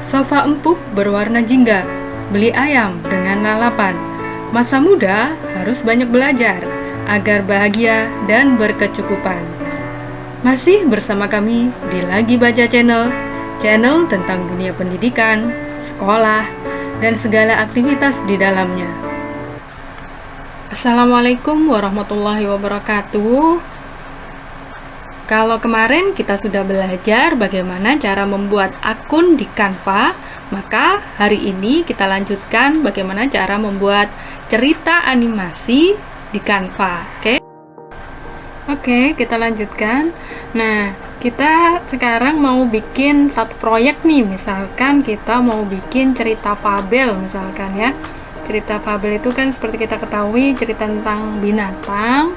Sofa empuk berwarna jingga, beli ayam dengan lalapan. Masa muda harus banyak belajar agar bahagia dan berkecukupan. Masih bersama kami di Lagi Baca Channel, channel tentang dunia pendidikan, sekolah, dan segala aktivitas di dalamnya. Assalamualaikum warahmatullahi wabarakatuh. Kalau kemarin kita sudah belajar bagaimana cara membuat akun di Canva, maka hari ini kita lanjutkan bagaimana cara membuat cerita animasi di Canva. Oke, kita lanjutkan. Nah, kita sekarang mau bikin satu proyek nih. Misalkan kita mau bikin cerita fabel misalkan ya. Cerita fabel itu kan seperti kita ketahui cerita tentang binatang.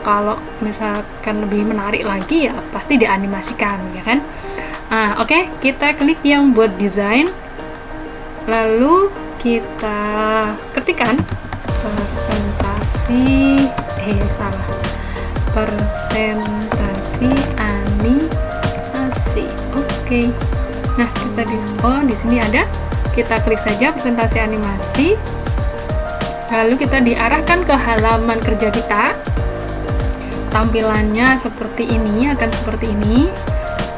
Kalau misalkan lebih menarik lagi ya pasti dianimasikan ya kan. Oke, kita klik yang buat desain, lalu kita ketikkan presentasi animasi. Oke. Nah, kita di sini ada, kita klik saja presentasi animasi, lalu kita diarahkan ke halaman kerja kita. Tampilannya seperti ini, akan seperti ini.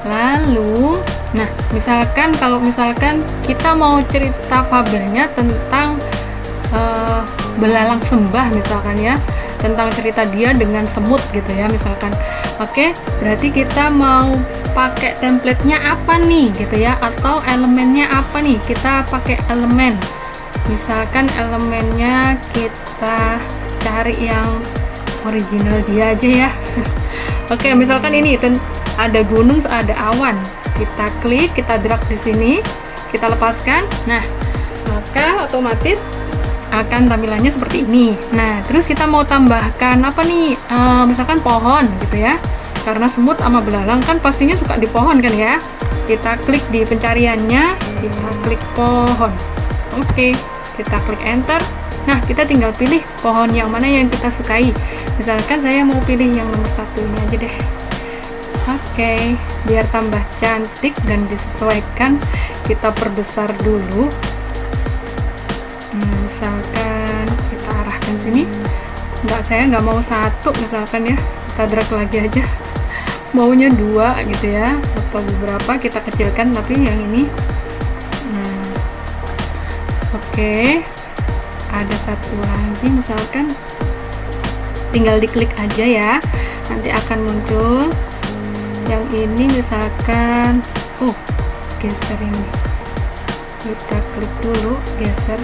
Lalu, nah, kalau misalkan kita mau cerita fabelnya tentang belalang sembah misalkan ya, tentang cerita dia dengan semut gitu ya misalkan. Oke, berarti kita mau pakai template-nya apa nih gitu ya, atau elemennya apa nih? Kita pakai elemen, misalkan elemennya kita cari yang original dia aja ya. Oke, misalkan ini ada gunung, ada awan. Kita klik, kita drag di sini, kita lepaskan. Nah, maka otomatis akan tampilannya seperti ini. Nah, terus kita mau tambahkan apa nih? Misalkan pohon gitu ya. Karena semut sama belalang kan pastinya suka di pohon kan ya. Kita klik di pencariannya, kita klik pohon. Oke, kita klik enter. Nah, kita tinggal pilih pohon yang mana yang kita sukai. Misalkan saya mau pilih yang nomor 1 ini aja deh. Oke, biar tambah cantik dan disesuaikan, kita perbesar dulu. Misalkan kita arahkan sini. Saya nggak mau 1 misalkan ya. Kita drag lagi aja. Maunya 2 gitu ya, atau beberapa kita kecilkan, tapi yang ini. Oke. Ada 1 lagi misalkan, tinggal diklik aja ya, nanti akan muncul yang ini misalkan. Geser ini, kita klik dulu, geser.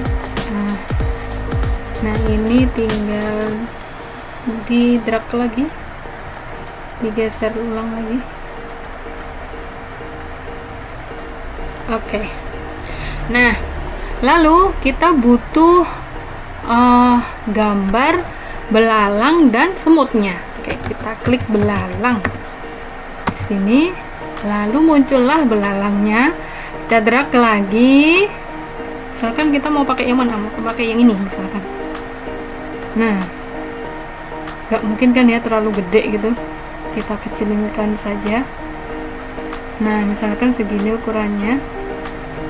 Nah, ini tinggal di drag lagi, digeser ulang lagi. Oke. Nah, lalu kita butuh gambar belalang dan semutnya. Oke, kita klik belalang di sini, lalu muncullah belalangnya. Kita drag lagi. Misalkan kita mau pakai yang mana? Mau pakai yang ini misalkan. Nah, nggak mungkin kan ya terlalu gede gitu. Kita kecilkan saja. Nah, misalkan segini ukurannya,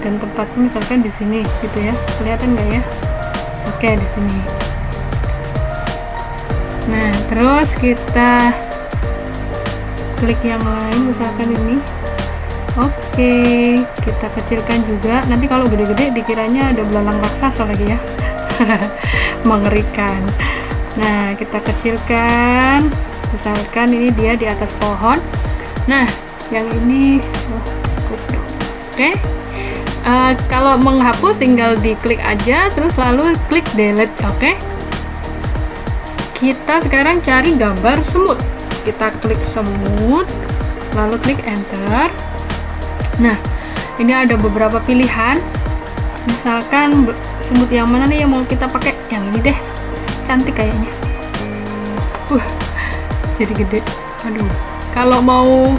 dan tempatnya misalkan di sini gitu ya. Kelihatan nggak ya? Oke, di sini. Nah, terus kita klik yang lain, misalkan ini. Oke, kita kecilkan juga. Nanti kalau gede-gede dikiranya ada belalang raksasa lagi ya. Mengerikan. Nah, kita kecilkan. Misalkan ini dia di atas pohon. Nah, yang ini oke. Kalau menghapus tinggal diklik aja, terus lalu klik delete. Oke. Kita sekarang cari gambar semut. Kita klik semut, lalu klik enter. Nah, ini ada beberapa pilihan. Misalkan semut yang mana nih yang mau kita pakai? Yang ini deh, cantik kayaknya. Jadi gede. Aduh, kalau mau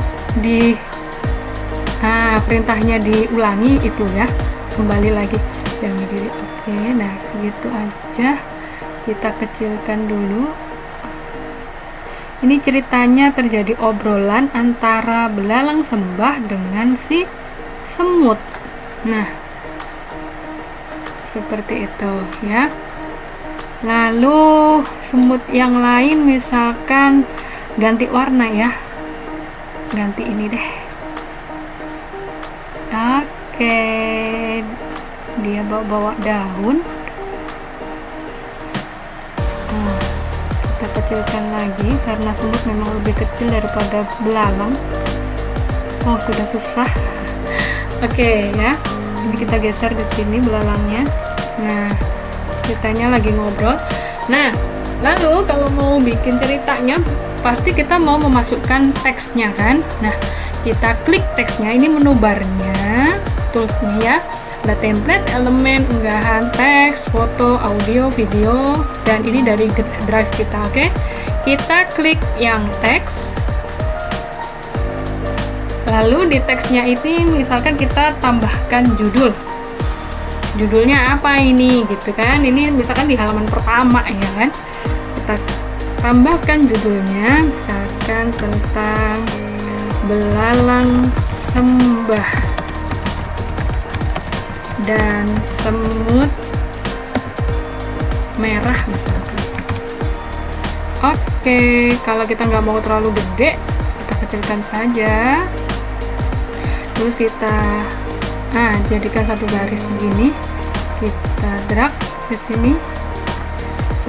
perintahnya diulangi itu ya, kembali lagi yang kiri. Oke, nah segitu aja. Kita kecilkan dulu. Ini ceritanya terjadi obrolan antara belalang sembah dengan si semut. Nah, seperti itu ya. Lalu semut yang lain misalkan ganti warna ya, ganti ini deh. Oke, dia bawa daun. Nah, kita kecilkan lagi karena semut memang lebih kecil daripada belalang. Oh, sudah susah. Oke ya, ini kita geser di sini belalangnya. Nah, kitanya lagi ngobrol. Nah, lalu kalau mau bikin ceritanya pasti kita mau memasukkan teksnya kan. Nah, kita klik teksnya, ini menu barnya, toolsnya ya, ada template, elemen, unggahan, teks, foto, audio, video, dan ini dari drive kita. Oke, kita klik yang teks. Lalu di teksnya ini misalkan kita tambahkan judul. Judulnya apa ini gitu kan, ini misalkan di halaman pertama ya kan, kita tambahkan judulnya misalkan tentang belalang sembah dan semut merah misalkan. Oke, kalau kita nggak mau terlalu gede, kita kecilkan saja, terus kita jadikan satu garis begini, kita drag ke sini.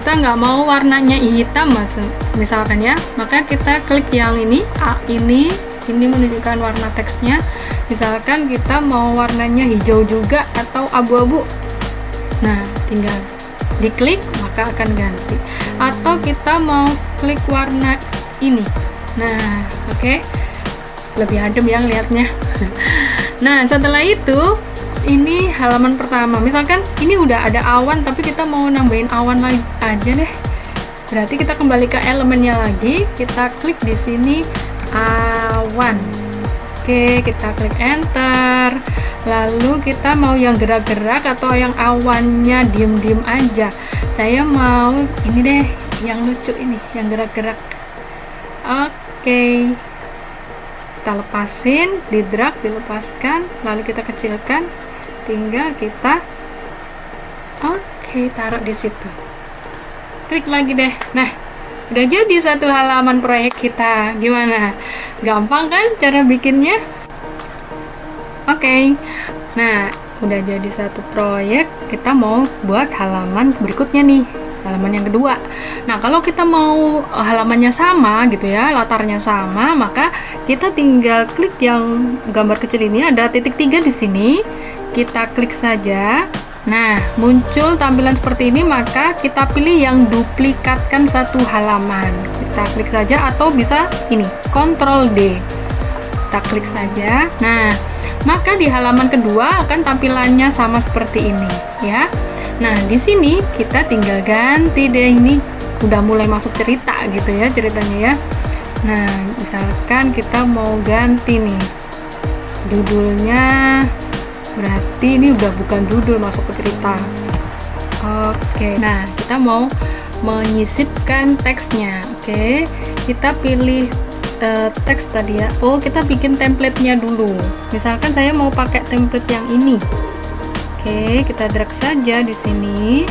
Kita nggak mau warnanya hitam misalkan ya, maka kita klik yang ini ini menunjukkan warna teksnya. Misalkan kita mau warnanya hijau juga atau abu-abu, nah tinggal diklik maka akan ganti. Atau kita mau klik warna ini, nah oke, lebih adem ya lihatnya. Nah, setelah itu ini halaman pertama. Misalkan ini udah ada awan tapi kita mau nambahin awan lagi aja deh. Berarti kita kembali ke elemennya lagi, kita klik di sini awan. Oke, kita klik enter. Lalu kita mau yang gerak-gerak atau yang awannya diem-diem aja. Saya mau ini deh, yang lucu ini, yang gerak-gerak. Oke, kita lepasin, di drag, dilepaskan, lalu kita kecilkan, tinggal kita taruh di situ, klik lagi deh. Nah, udah jadi satu halaman proyek kita. Gimana, gampang kan cara bikinnya? Oke, nah udah jadi satu proyek, kita mau buat halaman berikutnya nih, halaman yang kedua. Nah, kalau kita mau halamannya sama gitu ya, latarnya sama, maka kita tinggal klik yang gambar kecil ini, ada titik 3 di sini. Kita klik saja. Nah, muncul tampilan seperti ini, maka kita pilih yang duplikatkan satu halaman. Kita klik saja atau bisa ini, Ctrl D. Kita klik saja. Nah, maka di halaman kedua akan tampilannya sama seperti ini ya. Nah, di sini kita tinggal ganti deh, ini udah mulai masuk cerita gitu ya ceritanya ya. Nah, misalkan kita mau ganti nih judulnya, berarti ini udah bukan judul, masuk ke cerita. Oke, nah kita mau menyisipkan teksnya. Oke, kita pilih teks tadi ya. Oh, kita bikin template-nya dulu. Misalkan saya mau pakai template yang ini. Oke, kita drag saja di sini.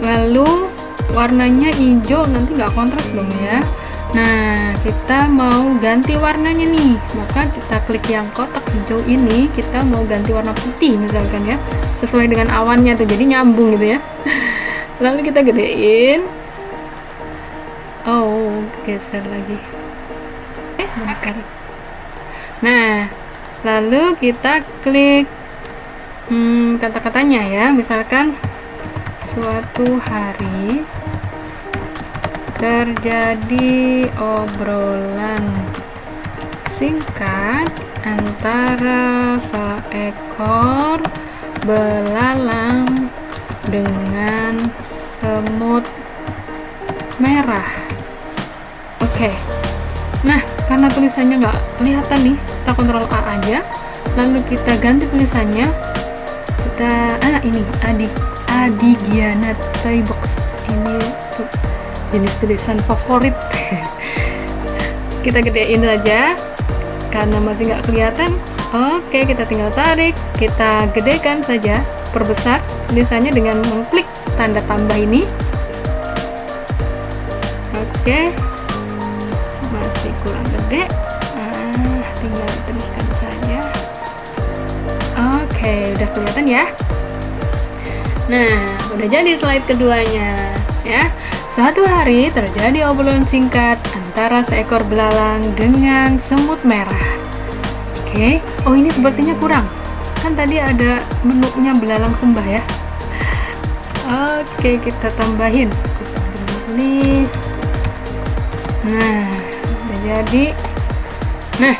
Lalu warnanya hijau, nanti nggak kontras dong ya. Nah, kita mau ganti warnanya nih, maka kita klik yang kotak hijau ini, kita mau ganti warna putih misalkan ya, sesuai dengan awannya tuh, jadi nyambung gitu ya. Lalu kita gedein. Oh, geser lagi. Bentar. Nah, lalu kita klik kata-katanya ya, misalkan suatu hari terjadi obrolan singkat antara seekor belalang dengan semut merah. Oke. Nah, karena tulisannya nggak kelihatan nih, kita Ctrl A aja, lalu kita ganti tulisannya. Kita ini Adigiana Toy Box, ini tuh jenis tulisan favorit. Kita gedein saja karena masih nggak kelihatan. Oke, kita tinggal tarik, kita gedekan saja, perbesar tulisannya dengan mengklik tanda tambah ini. Oke, masih kurang gede, tinggal teruskan saja. Oke, udah kelihatan ya. Nah, udah jadi slide keduanya ya. Suatu hari terjadi obrolan singkat antara seekor belalang dengan semut merah. Oke, oh ini sepertinya kurang. Kan tadi ada menunya belalang sembah ya. Oke, kita tambahin. Ini. Nah, udah jadi. Nah,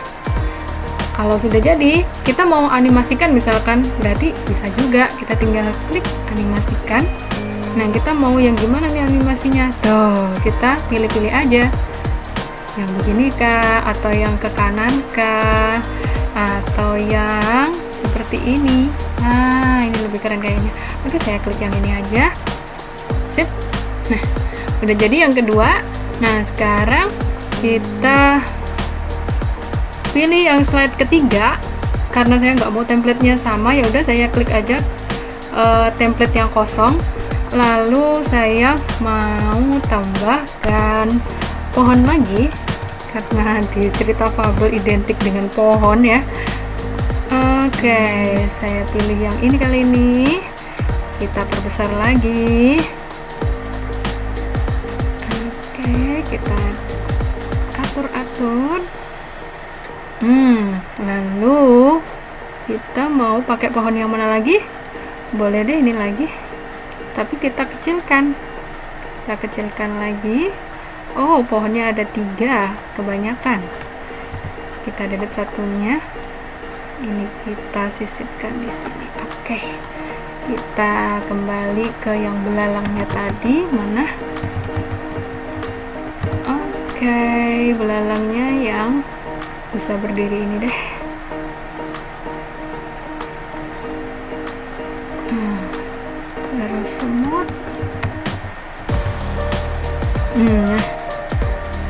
kalau sudah jadi, kita mau animasikan misalkan, berarti bisa juga kita tinggal klik animasikan. Nah, kita mau yang gimana nih animasinya? Tuh, kita pilih-pilih aja. Yang begini kah, atau yang ke kanan kah, atau yang seperti ini. Nah, ini lebih keren kayaknya. Oke, saya klik yang ini aja. Sip. Nah, udah jadi yang kedua. Nah, sekarang kita pilih yang slide ketiga. Karena saya nggak mau template-nya sama, ya udah saya klik aja template yang kosong. Lalu saya mau tambahkan pohon lagi, karena di cerita fabel identik dengan pohon ya. Oke, saya pilih yang ini kali ini. Kita perbesar lagi. Oke, kita atur-atur. Lalu kita mau pakai pohon yang mana lagi? Boleh deh ini lagi. Tapi kita kecilkan lagi. Oh, pohonnya ada 3, kebanyakan. Kita delete satunya, ini kita sisipkan di sini. Oke, kita kembali ke yang belalangnya tadi. Mana? Oke, belalangnya yang bisa berdiri ini deh. Terus semut.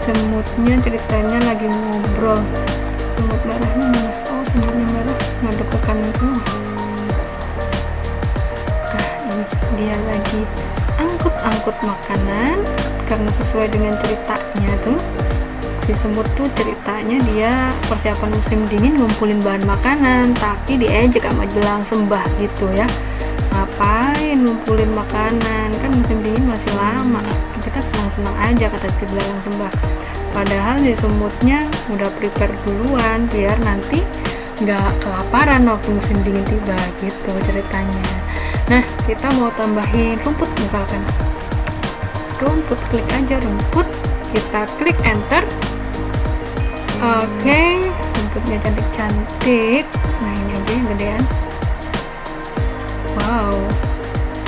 Semutnya ceritanya lagi ngobrol. Semut merahnya mana? Oh, semutnya merah ngadep ke kanan semua. Ini dia lagi angkut-angkut makanan, karena sesuai dengan ceritanya tuh. Si semut tuh ceritanya dia persiapan musim dingin ngumpulin bahan makanan, tapi diejek sama belang sembah gitu ya. Ngapain ngumpulin makanan, kan musim dingin masih lama, kita senang-senang aja, kata si belalang sembah. Padahal si semutnya udah prepare duluan biar nanti nggak kelaparan waktu musim dingin tiba gitu ceritanya. Nah, kita mau tambahin rumput misalkan. Rumput, klik aja rumput, kita klik enter. Oke, rumputnya cantik-cantik. Nah, ini aja yang gedean.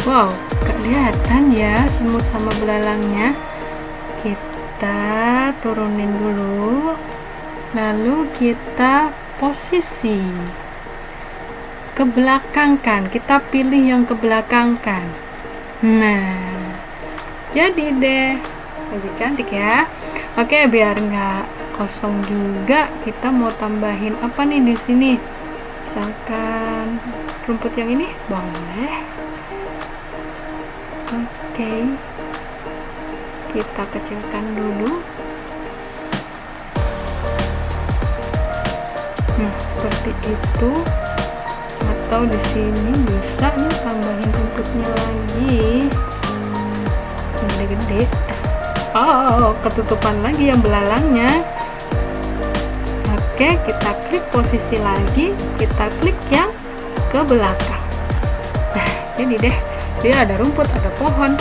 Wow, kelihatan ya semut sama belalangnya. Kita turunin dulu, lalu kita posisi kebelakangkan. Kita pilih yang kebelakangkan. Nah, jadi deh, lebih cantik ya. Oke, biar nggak kosong juga, kita mau tambahin apa nih di sini? Misalkan rumput yang ini boleh. Oke, kita kecilkan dulu. Nah, seperti itu. Atau di sini bisa nih tambahin rumputnya lagi. Gede-gede. Oh, ketutupan lagi yang belalangnya. Oke, kita klik posisi lagi, kita klik yang ke belakang. Nah, jadi deh, dia ada rumput, ada pohon,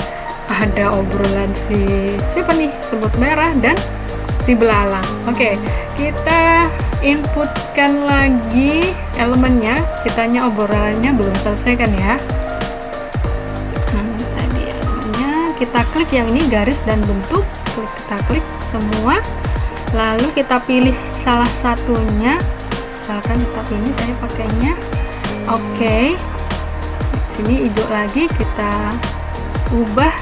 ada obrolan siapa nih, semut merah dan si belalang. Oke, kita inputkan lagi elemennya. Kitanya obrolannya belum selesai kan ya. Tadi elemennya kita klik yang ini, garis dan bentuk. Kita klik semua, lalu kita pilih salah satunya. Misalkan kita ini saya pakainya. Oke, sini hijau lagi, kita ubah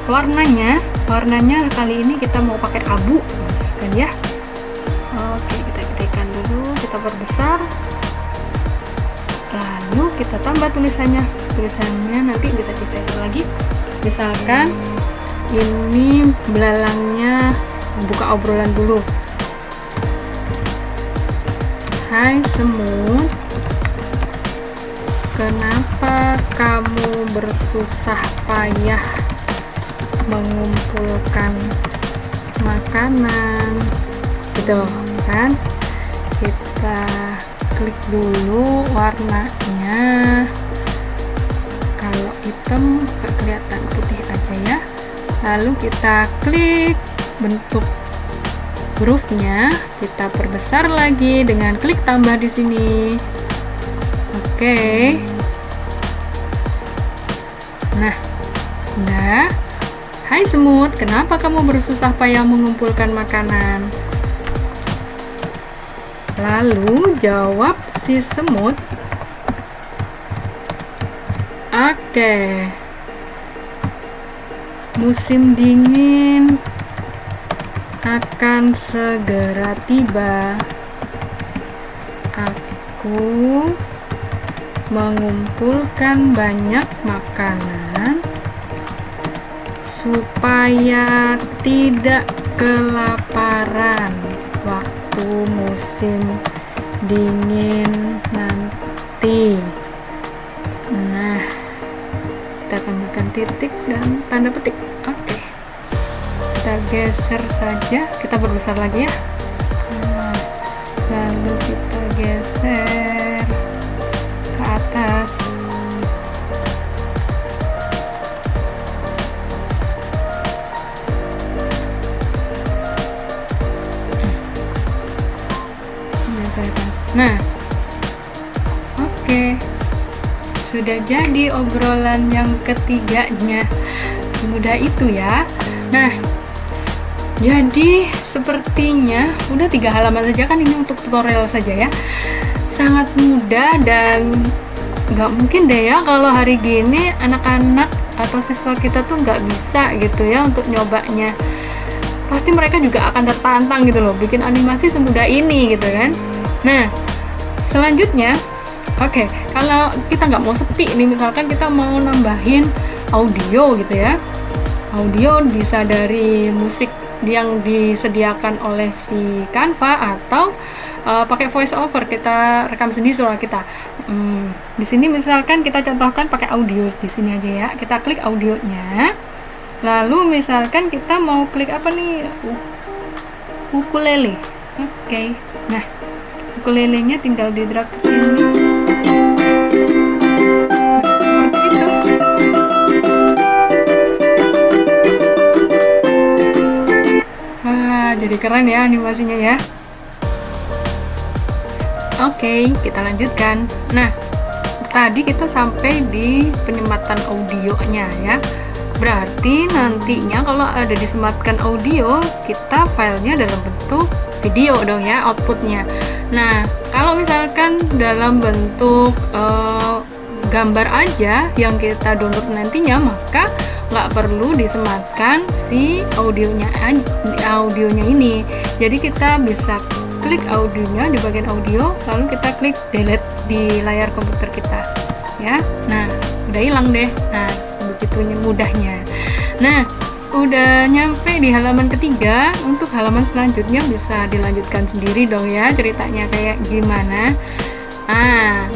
warnanya. Warnanya kali ini kita mau pakai abu kan ya. Oke, kita gedekan dulu, kita perbesar. lalu kita tambah tulisannya nanti bisa disetting lagi. Misalkan ini belalangnya, buka obrolan dulu. Hai semut, kenapa kamu bersusah payah mengumpulkan makanan? Gitu kan, kita klik dulu warnanya. Kalau hitam nggak kelihatan, putih aja ya. Lalu kita klik bentuk hurufnya, kita perbesar lagi dengan klik tambah di sini. Oke. Nah, udah. Hai semut, kenapa kamu bersusah payah mengumpulkan makanan? Lalu jawab si semut, oke, musim dingin akan segera tiba. Aku mengumpulkan banyak makanan supaya tidak kelaparan waktu musim dingin nanti. Nah, kita tambahkan titik dan tanda petik. Oke, kita geser saja, kita perbesar lagi ya. Lalu kita geser ke atas. Nah, oke, sudah jadi obrolan yang ketiganya. Semudah itu ya. Nah, jadi sepertinya udah 3 halaman saja kan, ini untuk tutorial saja ya. Sangat mudah dan nggak mungkin deh ya kalau hari gini anak-anak atau siswa kita tuh nggak bisa gitu ya untuk nyobanya. Pasti mereka juga akan tertantang gitu loh, bikin animasi semudah ini gitu kan. Nah, selanjutnya, oke, kalau kita nggak mau sepi nih, misalkan kita mau nambahin audio gitu ya. Audio bisa dari musik yang disediakan oleh si Canva atau pakai voice over, kita rekam sendiri suara kita. Di sini misalkan kita contohkan pakai audio di sini aja ya. Kita klik audionya. Lalu misalkan kita mau klik apa nih? Ukulele. Oke. Nah, ukulelenya tinggal di drag ke sini. Seperti itu. Wah, jadi keren ya animasinya ya. Oke, kita lanjutkan. Nah, tadi kita sampai di penyematan audionya ya. Berarti nantinya kalau ada disematkan audio, kita filenya dalam bentuk video dong ya, outputnya. Nah, kalau misalkan dalam bentuk gambar aja yang kita download nantinya, maka nggak perlu disematkan si audionya ini. Jadi kita bisa klik audionya di bagian audio, lalu kita klik delete di layar komputer kita ya. Nah, udah hilang deh. Nah, begitunya mudahnya. Nah, udah nyampe di halaman ketiga. Untuk halaman selanjutnya bisa dilanjutkan sendiri dong ya, ceritanya kayak gimana.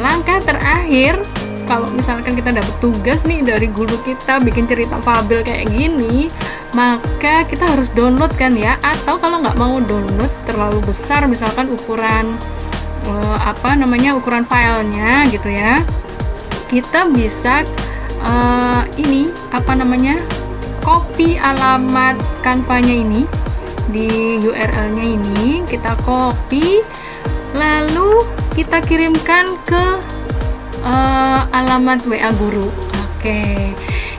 Langkah terakhir, kalau misalkan kita dapat tugas nih dari guru kita bikin cerita fabel kayak gini, maka kita harus download kan ya. Atau kalau nggak mau download terlalu besar, misalkan ukuran ukuran filenya gitu ya, kita bisa copy alamat Canva-nya ini, di URL-nya ini kita copy, lalu kita kirimkan ke alamat WA guru. Oke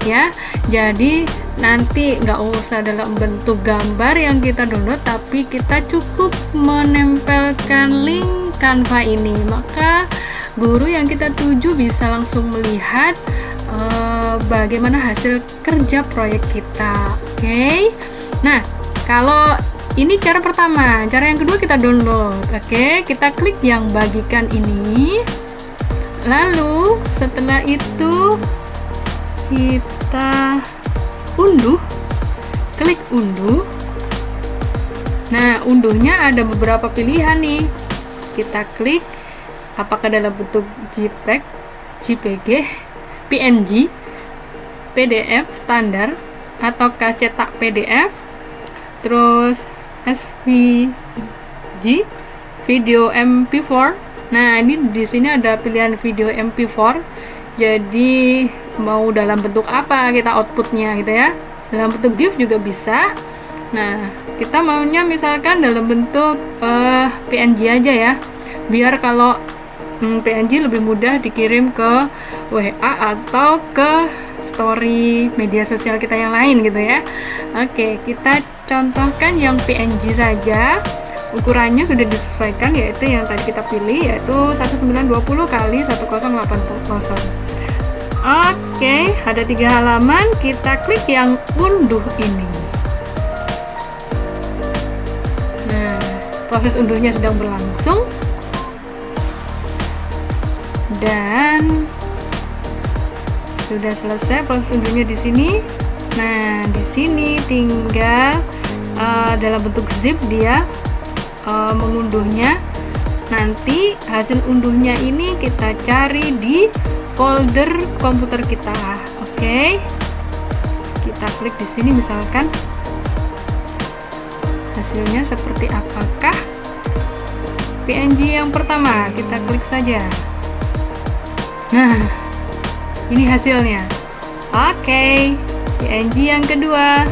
ya, jadi nanti nggak usah dalam bentuk gambar yang kita download, tapi kita cukup menempelkan link Canva ini, maka guru yang kita tuju bisa langsung melihat bagaimana hasil kerja proyek kita. Oke. Nah, kalau ini cara pertama. Cara yang kedua kita download. Oke, kita klik yang bagikan ini. Lalu setelah itu kita unduh, klik unduh. Nah, unduhnya ada beberapa pilihan nih. Kita klik apakah dalam bentuk JPEG, JPG, PNG, PDF standar, ataukah cetak PDF, terus SVG, video MP4. Nah, ini di sini ada pilihan video MP4. Jadi mau dalam bentuk apa kita outputnya gitu ya. Dalam bentuk GIF juga bisa. Nah, kita maunya misalkan dalam bentuk PNG aja ya. Biar kalau PNG lebih mudah dikirim ke WA atau ke story media sosial kita yang lain gitu ya. Oke, kita contohkan yang PNG saja. Ukurannya sudah disesuaikan, yaitu yang tadi kita pilih, yaitu 1920 kali 1080. Oke, ada 3 halaman. Kita klik yang unduh ini. Nah, proses unduhnya sedang berlangsung dan sudah selesai proses unduhnya di sini. Nah, di sini tinggal dalam bentuk zip dia mengunduhnya. Nanti hasil unduhnya ini kita cari di folder komputer kita. Oke, kita klik di sini misalkan hasilnya seperti apakah. PNG yang pertama kita klik saja. Nah, ini hasilnya. Oke, PNG yang kedua.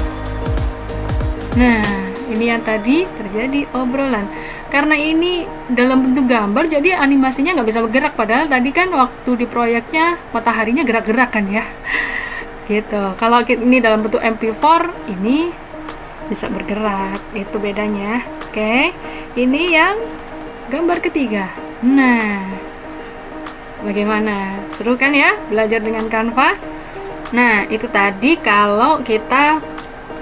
Nah, ini yang tadi terjadi obrolan. Karena ini dalam bentuk gambar, jadi animasinya nggak bisa bergerak. Padahal tadi kan waktu di proyeknya mataharinya gerak-gerak kan ya. Gitu. Kalau ini dalam bentuk MP4, ini bisa bergerak. Itu bedanya. Oke, ini yang gambar ketiga. Nah, bagaimana? Seru kan ya belajar dengan Canva? Nah, itu tadi kalau kita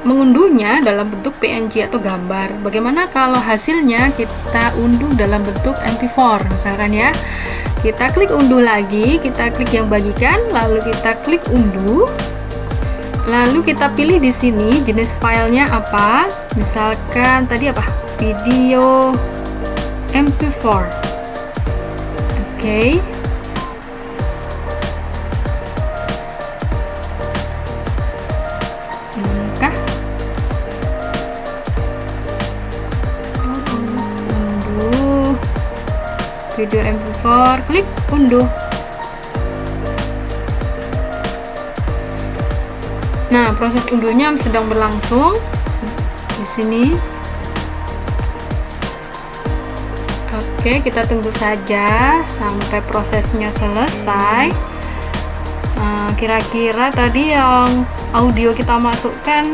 mengunduhnya dalam bentuk PNG atau gambar. Bagaimana kalau hasilnya kita unduh dalam bentuk MP4 misalkan ya. Kita klik unduh lagi, kita klik yang bagikan, lalu kita klik unduh. Lalu kita pilih di sini jenis filenya apa. Misalkan tadi apa? Video MP4. Oke. Video MP4, klik unduh. Nah, proses unduhnya sedang berlangsung di sini. Oke, kita tunggu saja sampai prosesnya selesai. Kira-kira tadi yang audio kita masukkan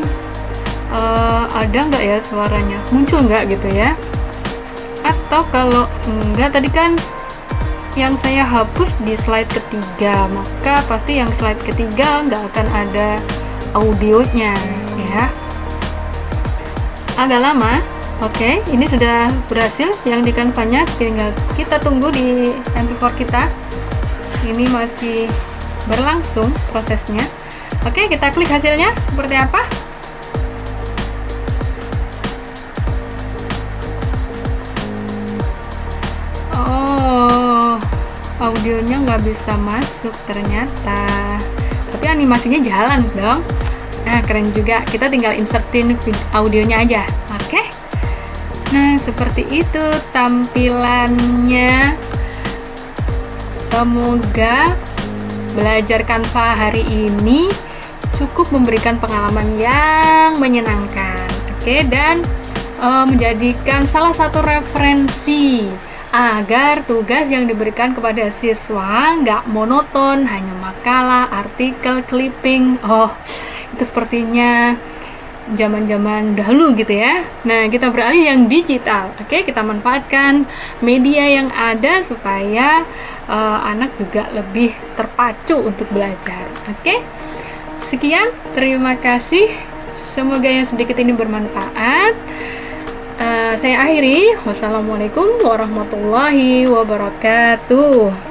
ada nggak ya suaranya? Muncul nggak gitu ya? Atau kalau enggak, tadi kan yang saya hapus di slide ketiga, maka pasti yang slide ketiga nggak akan ada audionya ya. Agak lama. Oke, ini sudah berhasil yang di Canva-nya, tinggal kita tunggu di MP4 kita. Ini masih berlangsung prosesnya. Oke, kita klik hasilnya seperti apa. Audionya nggak bisa masuk ternyata, tapi animasinya jalan dong. Nah, keren juga. Kita tinggal insertin audionya aja. Oke. Nah, seperti itu tampilannya. Semoga belajar Canva hari ini cukup memberikan pengalaman yang menyenangkan. Oke, dan menjadikan salah satu referensi agar tugas yang diberikan kepada siswa nggak monoton, hanya makalah, artikel, clipping. Oh, itu sepertinya zaman-zaman dahulu gitu ya. Nah, kita beralih yang digital. Oke, kita manfaatkan media yang ada supaya anak juga lebih terpacu untuk belajar. Oke, sekian, terima kasih. Semoga yang sedikit ini bermanfaat. Saya akhiri. Wassalamualaikum warahmatullahi wabarakatuh.